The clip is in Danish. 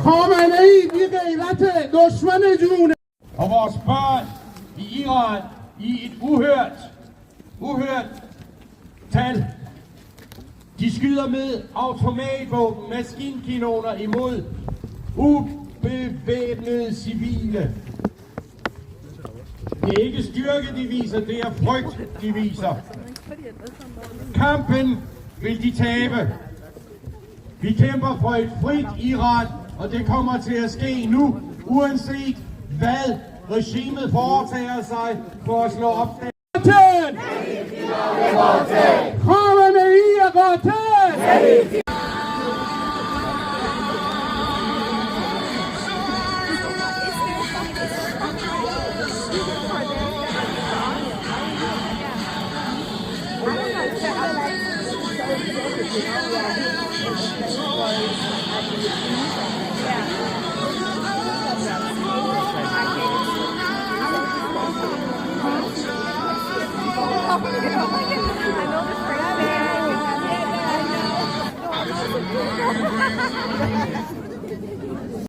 خامنه‌ای بی غیرت دشمن جونه. Og vores børn i Iran i et uhørt tal. De skyder med automatvåben, maskinkanoner imod ubevæbnede civile. Det er ikke styrke, de viser, det er frygt, de viser. Kampen vil de tabe. Vi kæmper for et frit Iran, og det kommer til at ske nu, uanset hvad regimet foretager sig for at slå op. خامنه‌ای قاتل. I know this